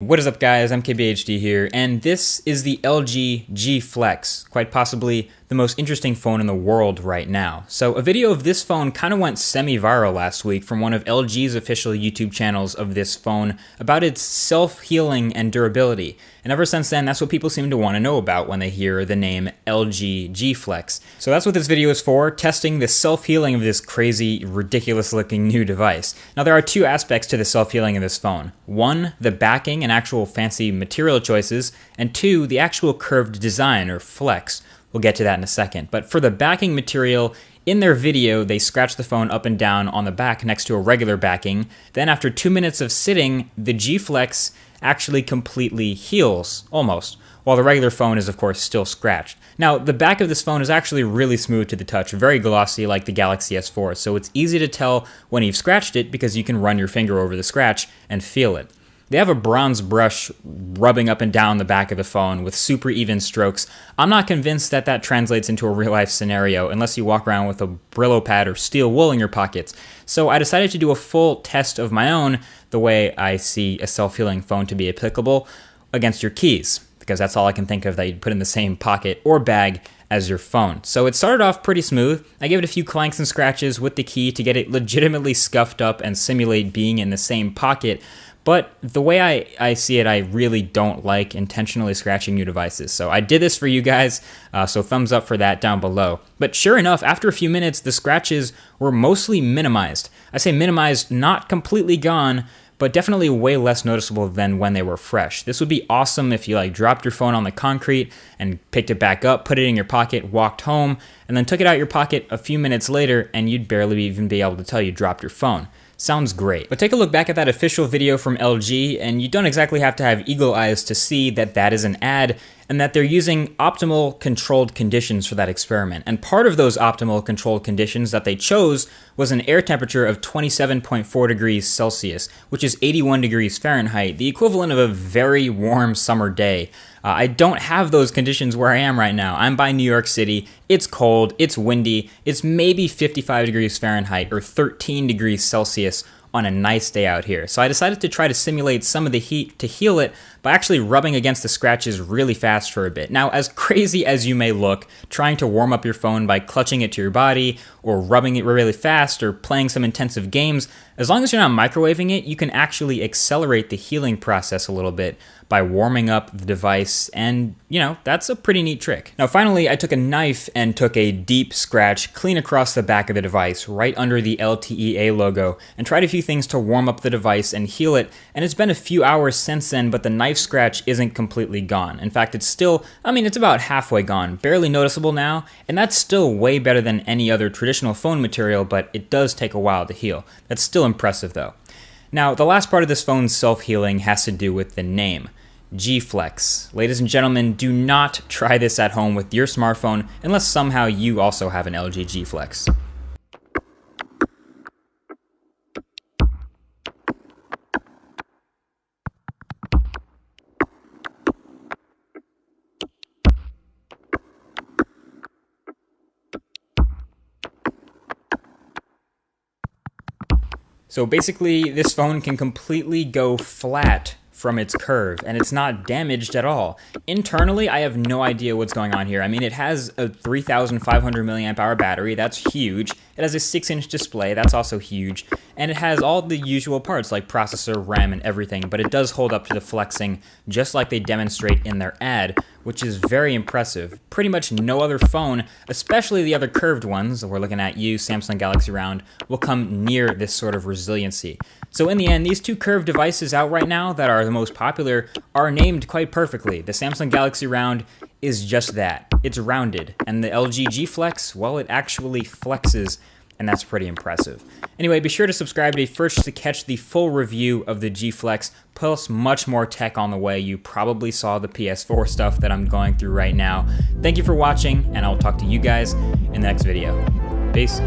What is up, guys? I'm KBHD here, and this is the LG G Flex, quite possibly the most interesting phone in the world right now. So a video of this phone kind of went semi-viral last week from one of LG's official YouTube channels of this phone about its self-healing and durability. And ever since then, that's what people seem to want to know about when they hear the name LG G Flex. So that's what this video is for, testing the self-healing of this crazy, ridiculous-looking new device. Now, there are two aspects to the self-healing of this phone. One, the backing and actual fancy material choices, and two, the actual curved design, or flex. We'll get to that in a second. But for the backing material, in their video, they scratch the phone up and down on the back next to a regular backing. Then after 2 minutes of sitting, the G Flex actually completely heals, almost, while the regular phone is, of course, still scratched. Now, the back of this phone is actually really smooth to the touch, very glossy like the Galaxy S4, so it's easy to tell when you've scratched it because you can run your finger over the scratch and feel it. They have a bronze brush rubbing up and down the back of the phone with super even strokes. I'm not convinced that that translates into a real-life scenario unless you walk around with a Brillo pad or steel wool in your pockets. So I decided to do a full test of my own, the way I see a self-healing phone to be applicable, against your keys, because that's all I can think of that you'd put in the same pocket or bag as your phone. So it started off pretty smooth. I gave it a few clanks and scratches with the key to get it legitimately scuffed up and simulate being in the same pocket. But the way I see it, I really don't like intentionally scratching new devices. So I did this for you guys, so thumbs up for that down below. But sure enough, after a few minutes, the scratches were mostly minimized. I say minimized, not completely gone, but definitely way less noticeable than when they were fresh. This would be awesome if you dropped your phone on the concrete and picked it back up, put it in your pocket, walked home, and then took it out your pocket a few minutes later, and you'd barely even be able to tell you dropped your phone. Sounds great. But take a look back at that official video from LG, and you don't exactly have to have eagle eyes to see that that is an ad, and that they're using optimal controlled conditions for that experiment. And part of those optimal controlled conditions that they chose was an air temperature of 27.4 degrees Celsius, which is 81 degrees Fahrenheit, the equivalent of a very warm summer day. I don't have those conditions where I am right now. I'm by New York City. It's cold, it's windy, it's maybe 55 degrees Fahrenheit or 13 degrees Celsius on a nice day out here. So I decided to try to simulate some of the heat to heal it by actually rubbing against the scratches really fast for a bit. Now, as crazy as you may look, trying to warm up your phone by clutching it to your body or rubbing it really fast or playing some intensive games, as long as you're not microwaving it, you can actually accelerate the healing process a little bit by warming up the device, and, you know, that's a pretty neat trick. Now, finally, I took a knife and took a deep scratch clean across the back of the device, right under the LTEA logo, and tried a few things to warm up the device and heal it, and it's been a few hours since then, but the knife scratch isn't completely gone. In fact, it's still, it's about halfway gone, barely noticeable now, and that's still way better than any other traditional phone material, but it does take a while to heal. That's still impressive, though. Now, the last part of this phone's self-healing has to do with the name. G Flex. Ladies and gentlemen, do not try this at home with your smartphone unless somehow you also have an LG G Flex. So basically, this phone can completely go flat from its curve, and it's not damaged at all. Internally, I have no idea what's going on here. It has a 3,500 milliamp hour battery, that's huge. It has a 6-inch display, that's also huge. And it has all the usual parts like processor, RAM, and everything, but it does hold up to the flexing just like they demonstrate in their ad, which is very impressive. Pretty much no other phone, especially the other curved ones, we're looking at Samsung Galaxy Round, will come near this sort of resiliency. So in the end, these two curved devices out right now that are the most popular are named quite perfectly. The Samsung Galaxy Round is just that. It's rounded. And the LG G Flex, well, it actually flexes, and that's pretty impressive. Anyway, be sure to subscribe to be first to catch the full review of the G Flex, plus much more tech on the way. You probably saw the PS4 stuff that I'm going through right now. Thank you for watching, and I'll talk to you guys in the next video. Peace.